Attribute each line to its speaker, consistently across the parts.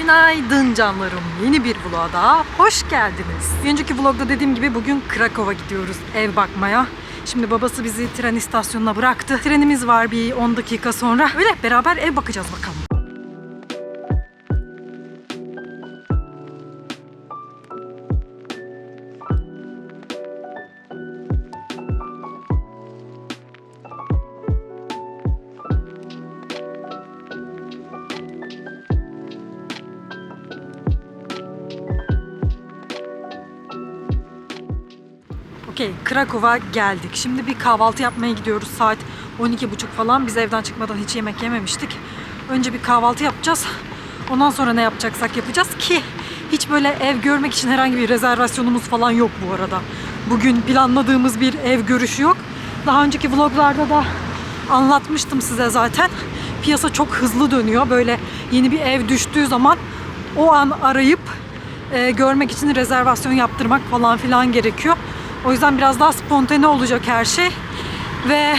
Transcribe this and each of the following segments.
Speaker 1: Günaydın canlarım. Yeni bir vloga daha hoş geldiniz. Bir önceki vlogda dediğim gibi bugün Krakow'a gidiyoruz ev bakmaya. Şimdi babası bizi tren istasyonuna bıraktı. Trenimiz var bir 10 dakika sonra. Öyle beraber ev bakacağız bakalım. Okey, Krakow'a geldik. Şimdi bir kahvaltı yapmaya gidiyoruz. Saat 12.30 falan. Biz evden çıkmadan hiç yemek yememiştik. Önce bir kahvaltı yapacağız. Ondan sonra ne yapacaksak yapacağız ki hiç böyle ev görmek için herhangi bir rezervasyonumuz falan yok bu arada. Bugün planladığımız bir ev görüşü yok. Daha önceki vloglarda da anlatmıştım size zaten. Piyasa çok hızlı dönüyor. Böyle yeni bir ev düştüğü zaman o an arayıp görmek için rezervasyon yaptırmak falan filan gerekiyor. O yüzden biraz daha spontane olacak her şey. Ve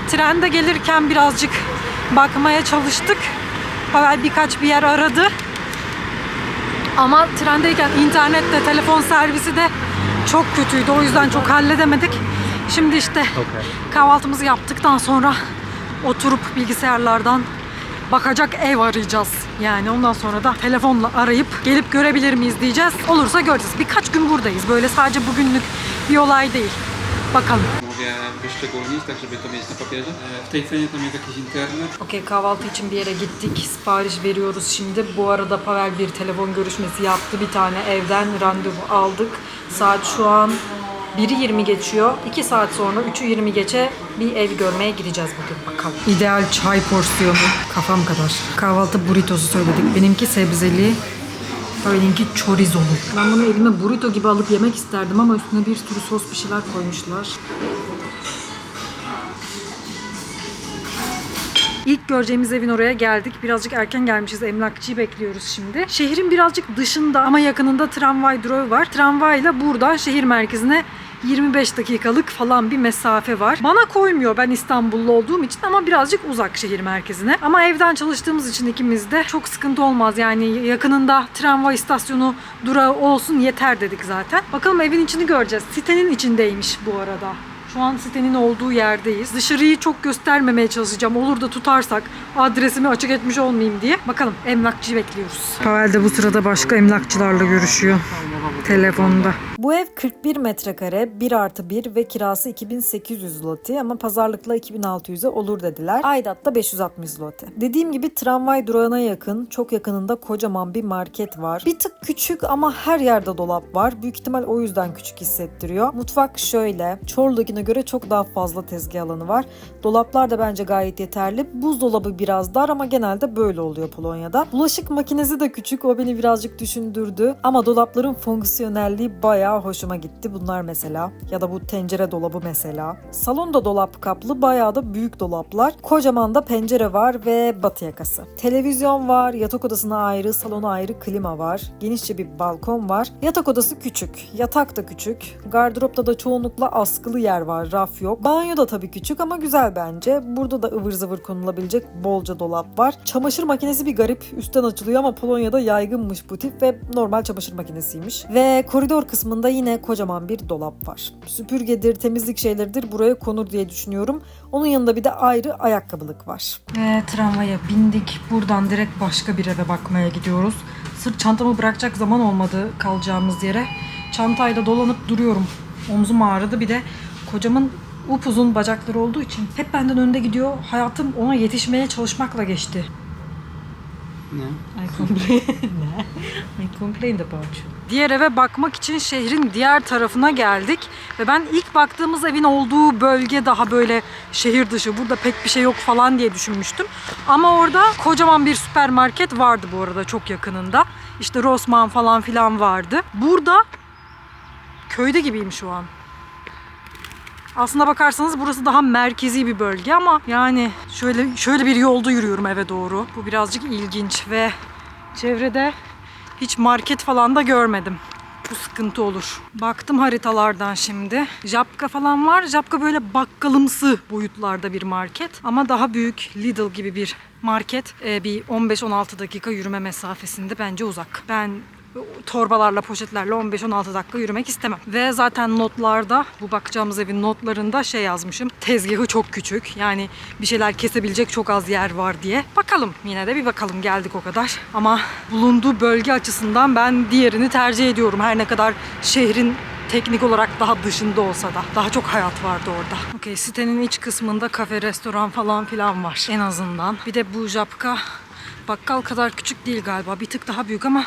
Speaker 1: trende gelirken birazcık bakmaya çalıştık. Pavel birkaç bir yer aradı. Ama trendeyken internette telefon servisi de çok kötüydü. O yüzden çok halledemedik. Şimdi işte kahvaltımızı yaptıktan sonra oturup bilgisayarlardan bakacak ev arayacağız. Yani ondan sonra da telefonla arayıp gelip görebilir miyiz diyeceğiz. Olursa göreceğiz. Birkaç gün buradayız. Böyle sadece bugünlük bir olay değil. Bakalım.
Speaker 2: Mówię wyszczególnić, tak żeby to mieć na papierze. W tej cenie tam jest jakiś internet.
Speaker 1: Okey, kahvaltı için bir yere gittik. Sipariş veriyoruz şimdi. Bu arada Pavel bir telefon görüşmesi yaptı. Bir tane evden randevu aldık. Saat şu an 1'i 20 geçiyor. 2 saat sonra 3'ü 20 geçe bir ev görmeye gideceğiz bugün, bakalım. İdeal çay porsiyonu kafam kadar. Kahvaltı burritosu söyledik. Benimki sebzeli. Pavel'inki chorizolu. Ben bunu elime burrito gibi alıp yemek isterdim ama üstüne bir sürü sos bir şeyler koymuşlar. İlk göreceğimiz evin oraya geldik. Birazcık erken gelmişiz. Emlakçıyı bekliyoruz şimdi. Şehrin birazcık dışında ama yakınında tramvay durağı var. Tramvayla buradan şehir merkezine 25 dakikalık falan bir mesafe var. Bana koymuyor, ben İstanbullu olduğum için, ama birazcık uzak şehir merkezine. Ama evden çalıştığımız için ikimiz de çok sıkıntı olmaz. Yani yakınında tramvay istasyonu durağı olsun yeter dedik zaten. Bakalım evin içini göreceğiz. Sitenin içindeymiş bu arada. Şu an sitenin olduğu yerdeyiz. Dışarıyı çok göstermemeye çalışacağım. Olur da tutarsak adresimi açık etmiş olmayayım diye. Bakalım, emlakçıyı bekliyoruz. Pavel de bu sırada başka emlakçılarla görüşüyor telefonda. Bu ev 41 metrekare, 1+1 ve kirası 2800 zloty ama pazarlıkla 2600'e olur dediler. Aidat da 560 zloty. Dediğim gibi tramvay durağına yakın, çok yakınında kocaman bir market var. Bir tık küçük ama her yerde dolap var. Büyük ihtimal o yüzden küçük hissettiriyor. Mutfak şöyle. Çorlu'dakine göre çok daha fazla tezgah alanı var. Dolaplar da bence gayet yeterli. Buzdolabı biraz dar ama genelde böyle oluyor Polonya'da. Bulaşık makinesi de küçük. O beni birazcık düşündürdü. Ama dolapların fonksiyonelliği bayağı hoşuma gitti. Bunlar mesela. Ya da bu tencere dolabı mesela. Salonda dolap kaplı. Bayağı da büyük dolaplar. Kocaman da pencere var ve batı yakası. Televizyon var. Yatak odasına ayrı, salona ayrı klima var. Genişçe bir balkon var. Yatak odası küçük. Yatak da küçük. Gardıropta da çoğunlukla askılı yer var. Raf yok. Banyo da tabii küçük ama güzel bence. Burada da ıvır zıvır konulabilecek bolca dolap var. Çamaşır makinesi bir garip. Üstten açılıyor ama Polonya'da yaygınmış bu tip ve normal çamaşır makinesiymiş. Ve koridor kısmında yine kocaman bir dolap var. Süpürgedir, temizlik şeyleridir buraya konur diye düşünüyorum. Onun yanında bir de ayrı ayakkabılık var. Ve tramvaya bindik. Buradan direkt başka bir eve bakmaya gidiyoruz. Sırt çantamı bırakacak zaman olmadı kalacağımız yere. Çantayla dolanıp duruyorum. Omzum ağrıdı. Bir de kocamın upuzun bacakları olduğu için hep benden önde gidiyor. Hayatım ona yetişmeye çalışmakla geçti.
Speaker 2: Ne?
Speaker 1: I complained about you. Diğer eve bakmak için şehrin diğer tarafına geldik. Ve ben ilk baktığımız evin olduğu bölge daha böyle şehir dışı. Burada pek bir şey yok falan diye düşünmüştüm. Ama orada kocaman bir süpermarket vardı bu arada, çok yakınında. İşte Rossmann falan filan vardı. Burada köyde gibiyim şu an. Aslında bakarsanız burası daha merkezi bir bölge ama yani şöyle bir yolda yürüyorum eve doğru. Bu birazcık ilginç ve çevrede hiç market falan da görmedim. Bu sıkıntı olur. Baktım haritalardan şimdi. Żabka falan var. Żabka böyle bakkalımsı boyutlarda bir market. Ama daha büyük Lidl gibi bir market bir 15-16 dakika yürüme mesafesinde, bence uzak. Ben torbalarla, poşetlerle 15-16 dakika yürümek istemem. Ve zaten notlarda, bu bakacağımız evin notlarında şey yazmışım. Tezgahı çok küçük. Yani bir şeyler kesebilecek çok az yer var diye. Bakalım, yine de bir bakalım, geldik o kadar. Ama bulunduğu bölge açısından ben diğerini tercih ediyorum. Her ne kadar şehrin teknik olarak daha dışında olsa da. Daha çok hayat vardı orada. Okey, sitenin iç kısmında kafe, restoran falan filan var en azından. Bir de bu Japka bakkal kadar küçük değil galiba. Bir tık daha büyük ama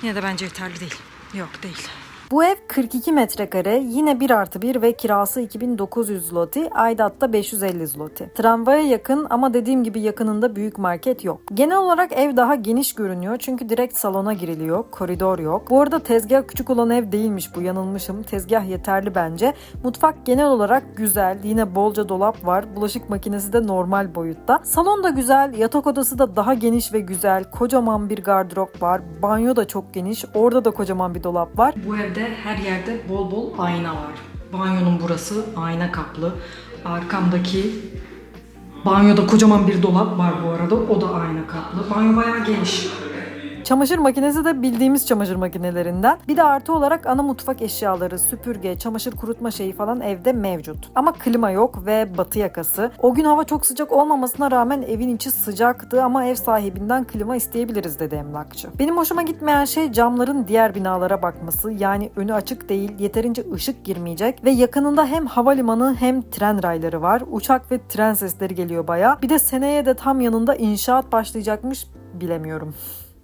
Speaker 1: yine de bence yeterli değil. Yok, değil. Bu ev 42 metrekare, yine 1+1 ve kirası 2900 zloty, aidatta 550 zloty. Tramvaya yakın ama dediğim gibi yakınında büyük market yok. Genel olarak ev daha geniş görünüyor çünkü direkt salona giriliyor, koridor yok. Bu arada tezgah küçük olan ev değilmiş bu, yanılmışım. Tezgah yeterli bence. Mutfak genel olarak güzel, yine bolca dolap var, bulaşık makinesi de normal boyutta. Salon da güzel, yatak odası da daha geniş ve güzel, kocaman bir gardırop var, banyo da çok geniş, orada da kocaman bir dolap var. Bu evde her yerde bol bol ayna var. Banyonun burası ayna kaplı. Arkamdaki banyoda kocaman bir dolap var bu arada. O da ayna kaplı. Banyo bayağı geniş. Çamaşır makinesi de bildiğimiz çamaşır makinelerinden. Bir de artı olarak ana mutfak eşyaları, süpürge, çamaşır kurutma şeyi falan evde mevcut. Ama klima yok ve batı yakası. O gün hava çok sıcak olmamasına rağmen evin içi sıcaktı ama ev sahibinden klima isteyebiliriz dedi emlakçı. Benim hoşuma gitmeyen şey camların diğer binalara bakması. Yani önü açık değil, yeterince ışık girmeyecek ve yakınında hem havalimanı hem tren rayları var. Uçak ve tren sesleri geliyor bayağı. Bir de seneye de tam yanında inşaat başlayacakmış, bilemiyorum.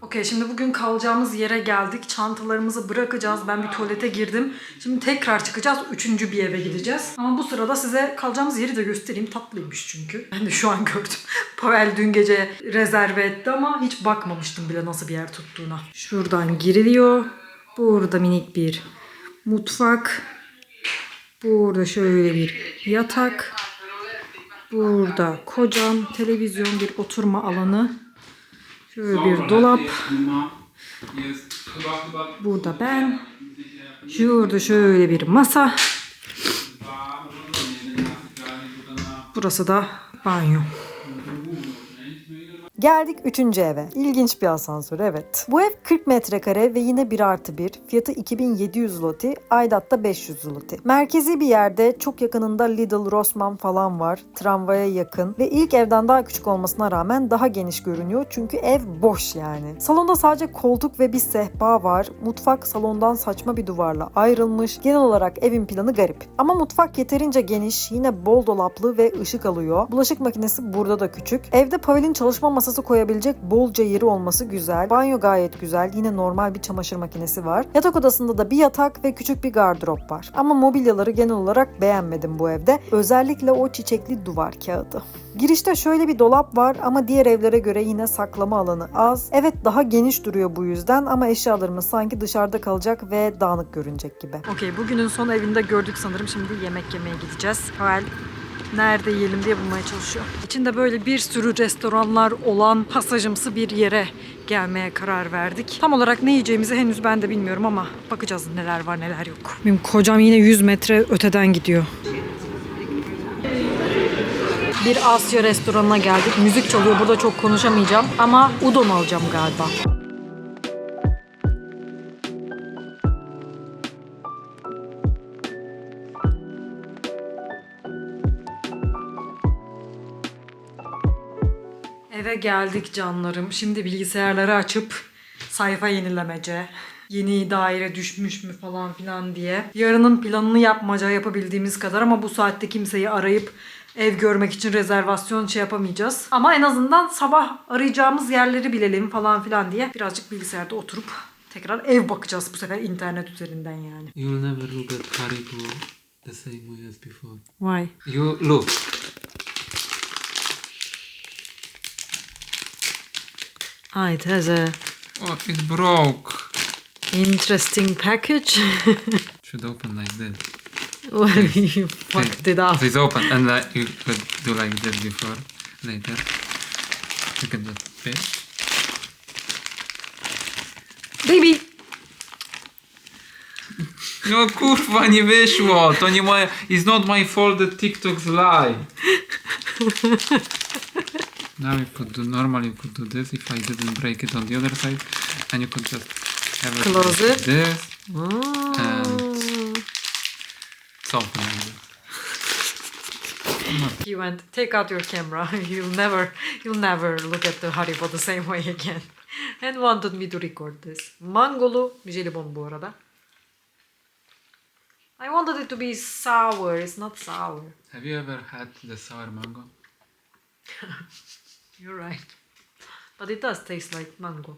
Speaker 1: Okey, şimdi bugün kalacağımız yere geldik. Çantalarımızı bırakacağız. Ben bir tuvalete girdim. Şimdi tekrar çıkacağız. 3. bir eve gideceğiz. Ama bu sırada size kalacağımız yeri de göstereyim. Tatlıymış çünkü. Ben de şu an gördüm. Pavel dün gece rezerve etti ama hiç bakmamıştım bile nasıl bir yer tuttuğuna. Şuradan giriliyor. Burada minik bir mutfak. Burada şöyle bir yatak. Burada kocaman televizyon, bir oturma alanı. Şöyle bir dolap. Burada ben. Şurada şöyle bir masa. Burası da banyo. Geldik 3. eve. İlginç bir asansör, evet. Bu ev 40 metrekare ve yine 1+1. Fiyatı 2700 zloty, aidatta 500 zloty. Merkezi bir yerde, çok yakınında Lidl, Rossmann falan var. Tramvaya yakın ve ilk evden daha küçük olmasına rağmen daha geniş görünüyor çünkü ev boş yani. Salonda sadece koltuk ve bir sehpa var. Mutfak salondan saçma bir duvarla ayrılmış. Genel olarak evin planı garip. Ama mutfak yeterince geniş, yine bol dolaplı ve ışık alıyor. Bulaşık makinesi burada da küçük. Evde Pavel'in çalışma masası koyabilecek bolca yeri olması güzel. Banyo gayet güzel. Yine normal bir çamaşır makinesi var. Yatak odasında da bir yatak ve küçük bir gardırop var. Ama mobilyaları genel olarak beğenmedim bu evde. Özellikle o çiçekli duvar kağıdı. Girişte şöyle bir dolap var ama diğer evlere göre yine saklama alanı az. Evet, daha geniş duruyor bu yüzden ama eşyalarımız sanki dışarıda kalacak ve dağınık görünecek gibi. Okey, bugünün son evinde gördük sanırım. Şimdi yemek yemeye gideceğiz. Pavel nerede yiyelim diye bulmaya çalışıyor. İçinde böyle bir sürü restoranlar olan pasajımsı bir yere gelmeye karar verdik. Tam olarak ne yiyeceğimizi henüz ben de bilmiyorum ama bakacağız neler var neler yok. Benim kocam yine 100 metre öteden gidiyor. Bir Asya restoranına geldik. Müzik çalıyor. Burada çok konuşamayacağım ama udon alacağım galiba. Eve geldik canlarım. Şimdi bilgisayarları açıp sayfa yenilemece. Yeni daire düşmüş mü falan filan diye. Yarının planını yapmaca, yapabildiğimiz kadar ama bu saatte kimseyi arayıp ev görmek için rezervasyon yapamayacağız. Ama en azından sabah arayacağımız yerleri bilelim falan filan diye birazcık bilgisayarda oturup tekrar ev bakacağız bu sefer internet üzerinden yani.
Speaker 2: You'll never look at Haribo the same way as before.
Speaker 1: Why?
Speaker 2: You look.
Speaker 1: It has a
Speaker 2: Oh, it broke.
Speaker 1: interesting package.
Speaker 2: Should open like this.
Speaker 1: Well, you fucked it up.
Speaker 2: So it's open, and you could do like this before. Later, you can just pinch.
Speaker 1: Baby!
Speaker 2: No kurwa, nie wyszło. To nie moje. It's not my fault that TikTok's lie. Now you could do normally you could do this if I didn't break it on the other side, and you could just have it
Speaker 1: Close
Speaker 2: like
Speaker 1: it.
Speaker 2: this and something like that.
Speaker 1: He went, take out your camera. You'll never look at the Haribo the same way again. And wanted me to record this. Mangolu jelibon bu arada. I wanted it to be sour. It's not sour.
Speaker 2: Have you ever had the sour mango?
Speaker 1: You're right. But it does taste like mango.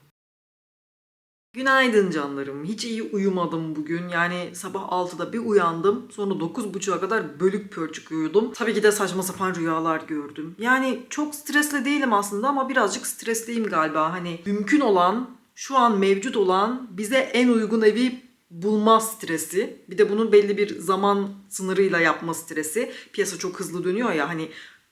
Speaker 1: Günaydın canlarım. Hiç iyi uyumadım bugün. Yani sabah 6'da bir uyandım. Sonra 9.30'a kadar bölük pörçük uyudum. Tabii ki de saçma sapan rüyalar gördüm. Yani çok stresli değilim aslında ama birazcık stresliyim galiba. Hani mümkün olan, şu an mevcut olan bize en uygun evi bulma stresi. Bir de bunun belli bir zaman sınırıyla yapma stresi. Piyasa çok hızlı dönüyor ya, hani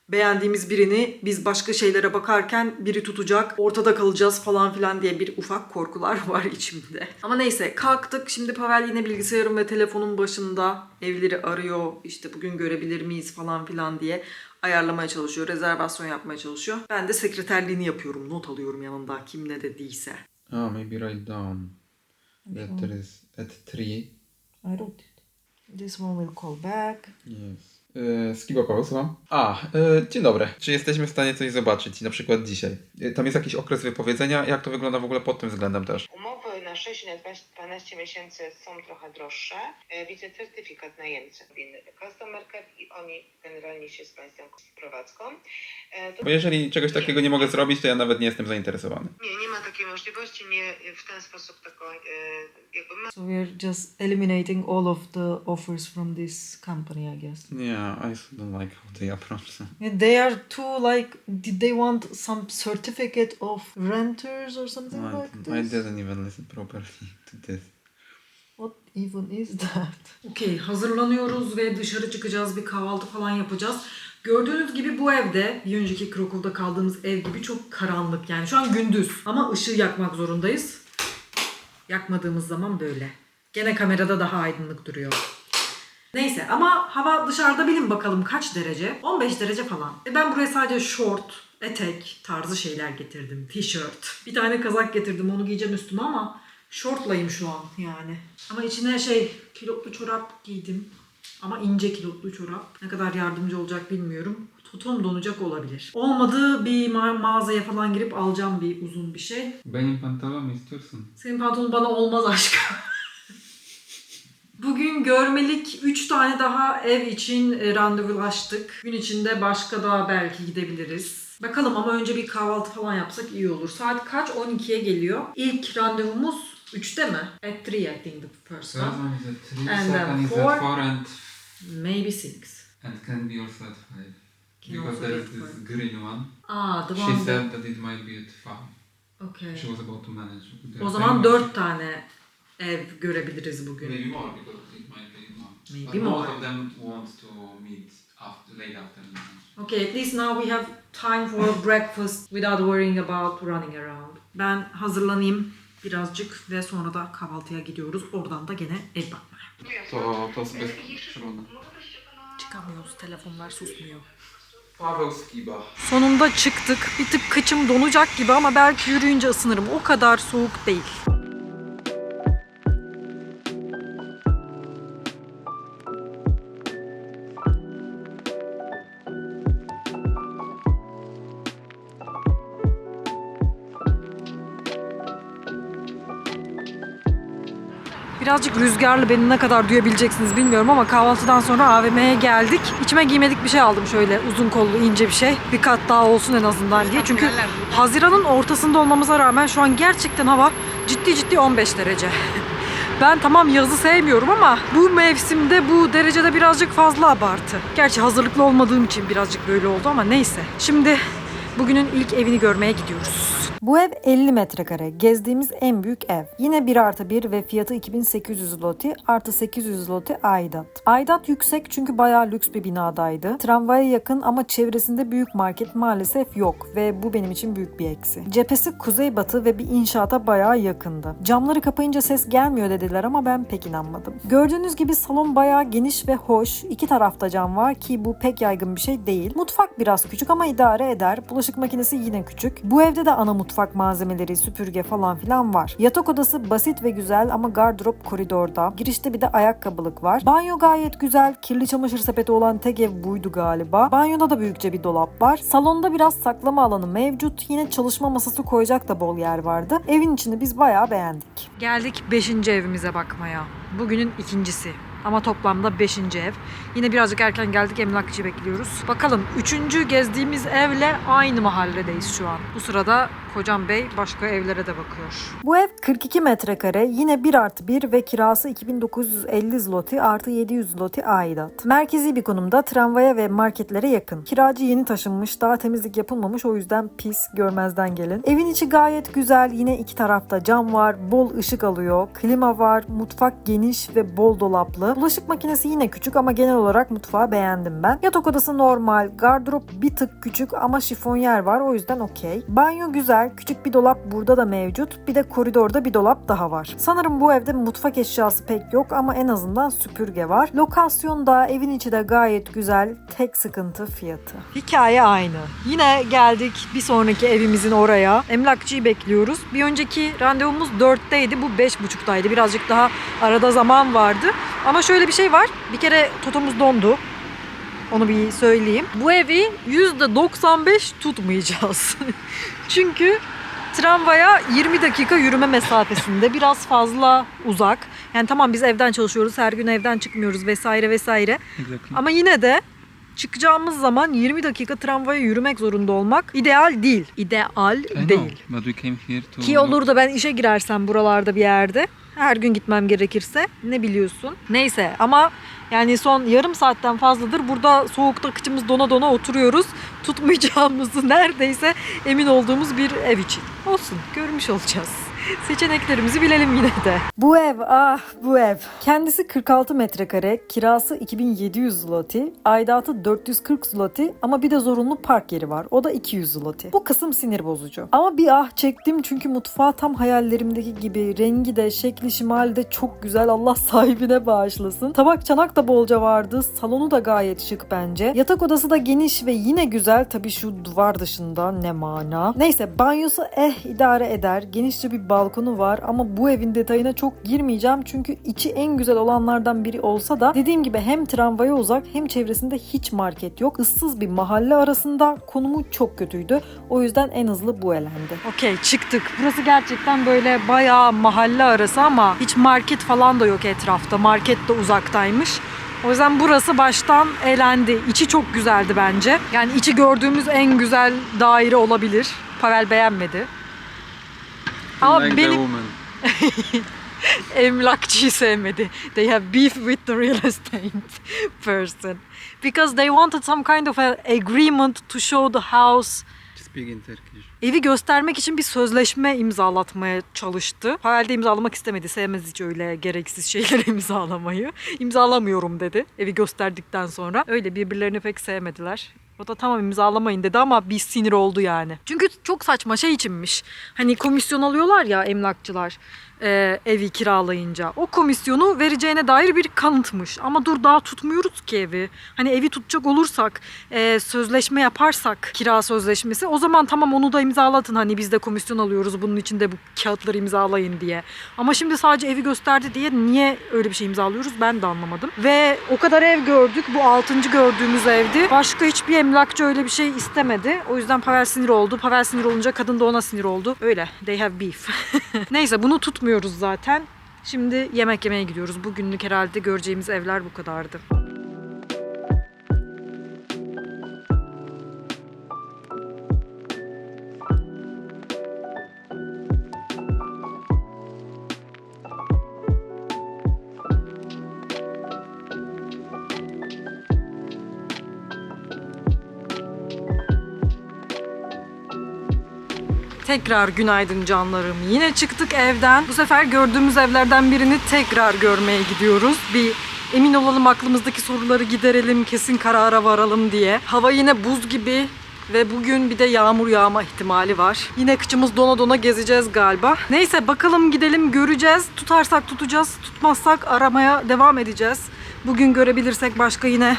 Speaker 1: beğendiğimiz birini biz başka şeylere bakarken biri tutacak, ortada kalacağız falan filan diye bir ufak korkular var içimde. Ama neyse, kalktık. Şimdi Pavel yine bilgisayarım ve telefonun başında evleri arıyor. İşte bugün görebilir miyiz falan filan diye ayarlamaya çalışıyor. Rezervasyon yapmaya çalışıyor. Ben de sekreterliğini yapıyorum. Not alıyorum yanında kim ne dediyse.
Speaker 2: Oh, maybe write down that there is at 3.
Speaker 1: I wrote it. This one will call back.
Speaker 2: Yes. Skibokowo, słucham? Dzień dobry. Czy jesteśmy w stanie coś zobaczyć, na przykład dzisiaj? Tam jest jakiś okres wypowiedzenia, jak to wygląda w ogóle pod tym względem też?
Speaker 3: Umowy na 6 i na 12 miesięcy są trochę droższe. Widzę certyfikat najemcy, customer care i oni generalnie się z Państwem prowadzką.
Speaker 2: Bo jeżeli czegoś takiego nie mogę zrobić, to ja nawet nie jestem zainteresowany.
Speaker 3: Nie ma takiej możliwości, nie w ten sposób taką jakby...
Speaker 1: So we're just eliminating all of the offers from this company, I guess.
Speaker 2: Yeah, I don't like how they approach them.
Speaker 1: They are too like, did they want some certificate of renters or something like
Speaker 2: I
Speaker 1: this?
Speaker 2: didn't even listen properly to this.
Speaker 1: What even is that? Okay, hazırlanıyoruz ve dışarı çıkacağız, bir kahvaltı falan yapacağız. Gördüğünüz gibi bu evde, bir önceki Krakov'da kaldığımız ev gibi çok karanlık. Yani şu an gündüz ama ışığı yakmak zorundayız. Yakmadığımız zaman böyle. Gene kamerada daha aydınlık duruyor. Neyse, ama hava dışarıda bilin bakalım kaç derece? 15 derece falan. Ben buraya sadece şort, etek tarzı şeyler getirdim. Tişört. Bir tane kazak getirdim, onu giyeceğim üstüme ama şortlayım şu an yani. Ama içine kilotlu çorap giydim. Ama ince kilotlu çorap. Ne kadar yardımcı olacak bilmiyorum. Totom donacak olabilir. Olmadı bir mağazaya falan girip alacağım bir uzun bir şey.
Speaker 2: Benim pantolonum istiyorsun.
Speaker 1: Senin pantolon bana olmaz aşkım. Bugün görmelik 3 tane daha ev için randevulaştık. Gün içinde başka da belki gidebiliriz. Bakalım ama önce bir kahvaltı falan yapsak iyi olur. Saat kaç? 12'ye geliyor. İlk randevumuz 3'te mi? At 3 I think the first one.
Speaker 2: one is at 3,
Speaker 1: And then
Speaker 2: second is
Speaker 1: four.
Speaker 2: at 4 and
Speaker 1: Maybe 6.
Speaker 2: can be also at 5.
Speaker 1: Can
Speaker 2: Because
Speaker 1: also
Speaker 2: there
Speaker 1: be
Speaker 2: is
Speaker 1: at
Speaker 2: this
Speaker 1: 5.
Speaker 2: green one.
Speaker 1: The
Speaker 2: She
Speaker 1: one that...
Speaker 2: said that it might be at 5.
Speaker 1: Okay.
Speaker 2: She was about to manage.
Speaker 1: O zaman 4 tane ev görebiliriz bugün.
Speaker 2: Maybe more because it might be more.
Speaker 1: Maybe
Speaker 2: But
Speaker 1: more.
Speaker 2: most of them want to meet late afternoon.
Speaker 1: Okay, at least now we have time for breakfast without worrying about running around. Ben hazırlanayım birazcık ve sonra da kahvaltıya gidiyoruz. Oradan da gene ev bakmaya.
Speaker 2: To sobie przygląda.
Speaker 1: Çıkamıyoruz, telefonlar susmuyor.
Speaker 2: Paweł Skiba.
Speaker 1: Sonunda çıktık. Bir tık kıçım donacak gibi ama belki yürüyünce ısınırım. O kadar soğuk değil. Birazcık rüzgarlı, beni ne kadar duyabileceksiniz bilmiyorum ama kahvaltıdan sonra AVM'ye geldik. İçime giymedik bir şey aldım, şöyle uzun kollu ince bir şey. Bir kat daha olsun en azından diye. Çünkü Haziran'ın ortasında olmamıza rağmen şu an gerçekten hava ciddi 15 derece. Ben tamam yazı sevmiyorum ama bu mevsimde bu derecede birazcık fazla abartı. Gerçi hazırlıklı olmadığım için birazcık böyle oldu ama neyse. Şimdi bugünün ilk evini görmeye gidiyoruz. Bu ev 50 metrekare. Gezdiğimiz en büyük ev. Yine 1+1 ve fiyatı 2800 zloty artı 800 zloty aidat. Aidat yüksek çünkü bayağı lüks bir binadaydı. Tramvaya yakın ama çevresinde büyük market maalesef yok ve bu benim için büyük bir eksi. Cephesi kuzeybatı ve bir inşaata bayağı yakındı. Camları kapayınca ses gelmiyor dediler ama ben pek inanmadım. Gördüğünüz gibi salon bayağı geniş ve hoş. İki tarafta cam var ki bu pek yaygın bir şey değil. Mutfak biraz küçük ama idare eder. Bulaşık makinesi yine küçük. Bu evde de ana mutfak malzemeleri, süpürge falan filan var. Yatak odası basit ve güzel ama gardırop koridorda. Girişte bir de ayakkabılık var. Banyo gayet güzel. Kirli çamaşır sepeti olan tek ev buydu galiba. Banyoda da büyükçe bir dolap var. Salonda biraz saklama alanı mevcut. Yine çalışma masası koyacak da bol yer vardı. Evin içini biz bayağı beğendik. Geldik 5. evimize bakmaya. Bugünün ikincisi. Ama toplamda 5. ev. Yine birazcık erken geldik, emlakçıyı bekliyoruz. Bakalım 3. gezdiğimiz evle aynı mahalledeyiz şu an. Bu sırada Kocam Bey başka evlere de bakıyor. Bu ev 42 metrekare. Yine 1+1 ve kirası 2950 zloty artı 700 zloty aidat. Merkezi bir konumda, tramvaya ve marketlere yakın. Kiracı yeni taşınmış, daha temizlik yapılmamış, o yüzden pis, görmezden gelin. Evin içi gayet güzel. Yine iki tarafta cam var, bol ışık alıyor. Klima var, mutfak geniş ve bol dolaplı. Bulaşık makinesi yine küçük ama genel olarak mutfağı beğendim ben. Yatak odası normal, gardırop bir tık küçük ama şifonyer var, o yüzden okey. Banyo güzel, küçük bir dolap burada da mevcut. Bir de koridorda bir dolap daha var. Sanırım bu evde mutfak eşyası pek yok ama en azından süpürge var. Lokasyon da, evin içi de gayet güzel. Tek sıkıntı fiyatı. Hikaye aynı. Yine geldik bir sonraki evimizin oraya. Emlakçıyı bekliyoruz. Bir önceki randevumuz 4'teydi. Bu 5.30'daydı. Birazcık daha arada zaman vardı. Ama şöyle bir şey var. Bir kere totomuz dondu. Onu bir söyleyeyim. Bu evi %95 tutmayacağız. Çünkü tramvaya 20 dakika yürüme mesafesinde, biraz fazla uzak. Yani tamam biz evden çalışıyoruz, her gün evden çıkmıyoruz vesaire vesaire. Ama yine de çıkacağımız zaman 20 dakika tramvaya yürümek zorunda olmak ideal değil. İdeal değil.
Speaker 4: But we came here to...
Speaker 1: Ki olur da ben işe girersem buralarda bir yerde, her gün gitmem gerekirse, ne biliyorsun. Neyse ama yani son yarım saatten fazladır burada soğukta kıçımız dona dona oturuyoruz. Tutmayacağımızı neredeyse emin olduğumuz bir ev için. Olsun, görmüş olacağız. Seçeneklerimizi bilelim yine de. Bu ev, bu ev. Kendisi 46 metrekare, kirası 2700 zloty, aidatı 440 zloty ama bir de zorunlu park yeri var. O da 200 zloty. Bu kısım sinir bozucu. Ama bir çektim çünkü mutfağı tam hayallerimdeki gibi. Rengi de, şekli şimali de çok güzel. Allah sahibine bağışlasın. Tabak çanak da bolca vardı. Salonu da gayet şık bence. Yatak odası da geniş ve yine güzel. Tabii şu duvar dışında ne mana. Neyse, banyosu idare eder. Genişçe bir balkonu var ama bu evin detayına çok girmeyeceğim çünkü içi en güzel olanlardan biri olsa da dediğim gibi hem tramvaya uzak hem çevresinde hiç market yok. Issız bir mahalle arasında, konumu çok kötüydü. O yüzden en hızlı bu elendi. Okey, çıktık. Burası gerçekten böyle bayağı mahalle arası ama hiç market falan da yok etrafta. Market de uzaktaymış. O yüzden burası baştan elendi. İçi çok güzeldi bence. Yani içi gördüğümüz en güzel daire olabilir. Pavel beğenmedi. Ama
Speaker 4: like
Speaker 1: benim
Speaker 4: the woman.
Speaker 1: emlakçıyı sevmedi. They have beef with the real estate person. Because they wanted some kind of a agreement to show the house.
Speaker 4: Speak in Turkish.
Speaker 1: Evi göstermek için bir sözleşme imzalatmaya çalıştı. Pavel de imzalamak istemedi. Sevmez hiç öyle gereksiz şeyleri imzalamayı. İmzalamıyorum dedi evi gösterdikten sonra. Öyle birbirlerini pek sevmediler. O da tamam imzalamayın dedi ama bir sinir oldu yani. Çünkü çok saçma şey içinmiş. Hani komisyon alıyorlar ya emlakçılar evi kiralayınca. O komisyonu vereceğine dair bir kanıtmış. Ama dur daha tutmuyoruz ki evi. Hani evi tutacak olursak, sözleşme yaparsak, kira sözleşmesi, o zaman tamam onu da imzalatın. Hani biz de komisyon alıyoruz bunun için de bu kağıtları imzalayın diye. Ama şimdi sadece evi gösterdi diye niye öyle bir şey imzalıyoruz ben de anlamadım. Ve o kadar ev gördük. Bu 6. gördüğümüz evdi. Başka hiçbir emlakçı öyle bir şey istemedi. O yüzden Pavel sinir oldu. Pavel sinir olunca kadın da ona sinir oldu. Öyle. They have beef. Neyse bunu tutmuyoruz zaten. Şimdi yemek yemeye gidiyoruz. Bugünlük herhalde göreceğimiz evler bu kadardı. Tekrar günaydın canlarım. Yine çıktık evden. Bu sefer gördüğümüz evlerden birini tekrar görmeye gidiyoruz. Bir emin olalım, aklımızdaki soruları giderelim, kesin karara varalım diye. Hava yine buz gibi ve bugün bir de yağmur yağma ihtimali var. Yine kıçımız dona dona gezeceğiz galiba. Neyse bakalım, gidelim göreceğiz. Tutarsak tutacağız, tutmazsak aramaya devam edeceğiz. Bugün görebilirsek başka yine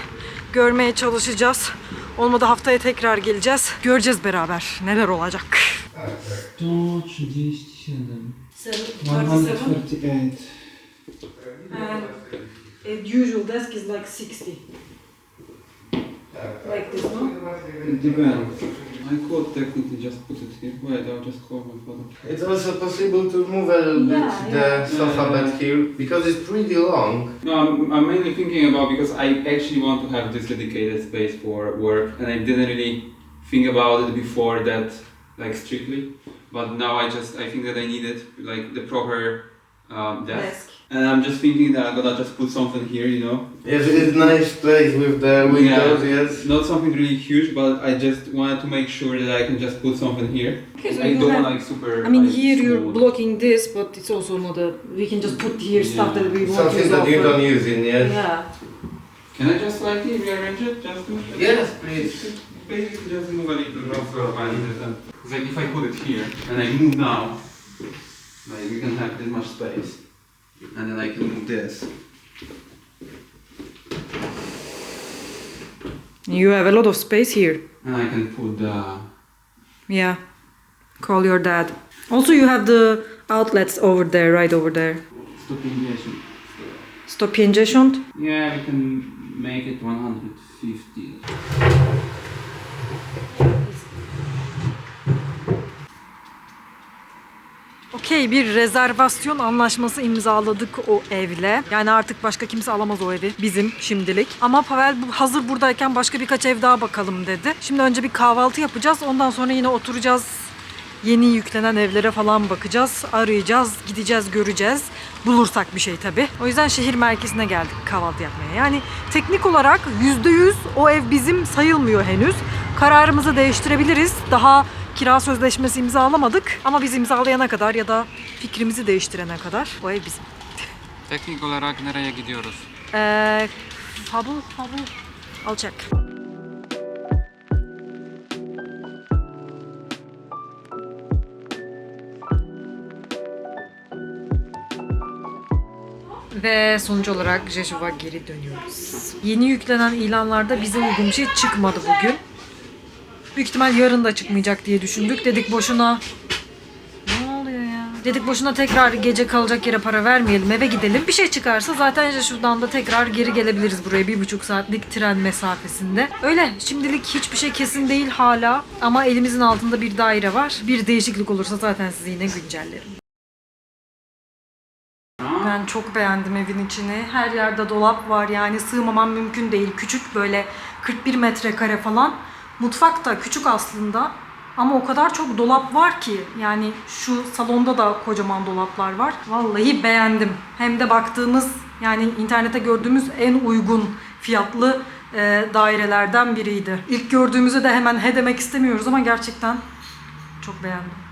Speaker 1: görmeye çalışacağız. Olmadı haftaya tekrar geleceğiz. Göreceğiz beraber neler olacak.
Speaker 4: 137.
Speaker 1: 137. Usual desk is like 60. Like this, no?
Speaker 4: It depends. I could technically just put it here. Wait, I'll just call my father.
Speaker 5: It's also possible to move a little bit the sofa bed here because it's pretty long.
Speaker 4: No, I'm mainly thinking about because I actually want to have this dedicated space for work, and I didn't really think about it before that, like strictly. But now I think that I need it, like the proper desk. And I'm just thinking that I'm gonna just put something here, you know.
Speaker 5: Yes, it is nice place with the windows, yes.
Speaker 4: Not something really huge, but I just wanted to make sure that I can just put something here.
Speaker 1: Okay, so
Speaker 4: I
Speaker 1: you
Speaker 4: don't
Speaker 1: have-
Speaker 4: want like super.
Speaker 1: I mean,
Speaker 4: like,
Speaker 1: here you're
Speaker 4: small.
Speaker 1: blocking this, but it's also not a... We can just put here stuff that we won't
Speaker 5: Something
Speaker 1: use
Speaker 5: that you
Speaker 1: often.
Speaker 5: don't use in, yes.
Speaker 1: Yeah.
Speaker 4: Can I just slightly rearrange it? Just to,
Speaker 5: Yes, please.
Speaker 4: Basically, just move a little bit. It's like if I put it here and I move now, like we can have this much space, and then I can move this.
Speaker 1: You have a lot of space here.
Speaker 4: And I can put the.
Speaker 1: Yeah. Call your dad. Also, you have the outlets over there, right over there.
Speaker 4: Stopingation.
Speaker 1: Sto 50.
Speaker 4: Yeah, we can make it 150.
Speaker 1: Okey, bir rezervasyon anlaşması imzaladık o evle. Yani artık başka kimse alamaz o evi. Bizim şimdilik. Ama Pavel hazır buradayken başka birkaç ev daha bakalım dedi. Şimdi önce bir kahvaltı yapacağız. Ondan sonra yine oturacağız. Yeni yüklenen evlere falan bakacağız. Arayacağız, gideceğiz, göreceğiz. Bulursak bir şey tabii. O yüzden şehir merkezine geldik kahvaltı yapmaya. Yani teknik olarak %100 o ev bizim sayılmıyor henüz. Kararımızı değiştirebiliriz. Daha kira sözleşmesi imzalamadık. Ama biz imzalayana kadar ya da fikrimizi değiştirene kadar o ev bizim.
Speaker 4: Teknik olarak nereye gidiyoruz?
Speaker 1: Fabul. I'll check. Ve sonuç olarak Rzeszów'a geri dönüyoruz. Yeni yüklenen ilanlarda bize uygun bir şey çıkmadı bugün. Büyük ihtimal yarın da çıkmayacak diye düşündük. Dedik boşuna... Ne oluyor ya? Dedik boşuna tekrar gece kalacak yere para vermeyelim, eve gidelim. Bir şey çıkarsa zaten Rzeszów'dan da tekrar geri gelebiliriz buraya. 1,5 saatlik tren mesafesinde. Öyle, şimdilik hiçbir şey kesin değil hala. Ama elimizin altında bir daire var. Bir değişiklik olursa zaten sizi yine güncellerim. Ben çok beğendim evin içini. Her yerde dolap var, yani sığmamam mümkün değil. Küçük, böyle 41 metrekare falan. Mutfak da küçük aslında ama o kadar çok dolap var ki, yani şu salonda da kocaman dolaplar var. Vallahi beğendim. Hem de baktığımız, yani internette gördüğümüz en uygun fiyatlı dairelerden biriydi. İlk gördüğümüzde de hemen he demek istemiyoruz ama gerçekten çok beğendim.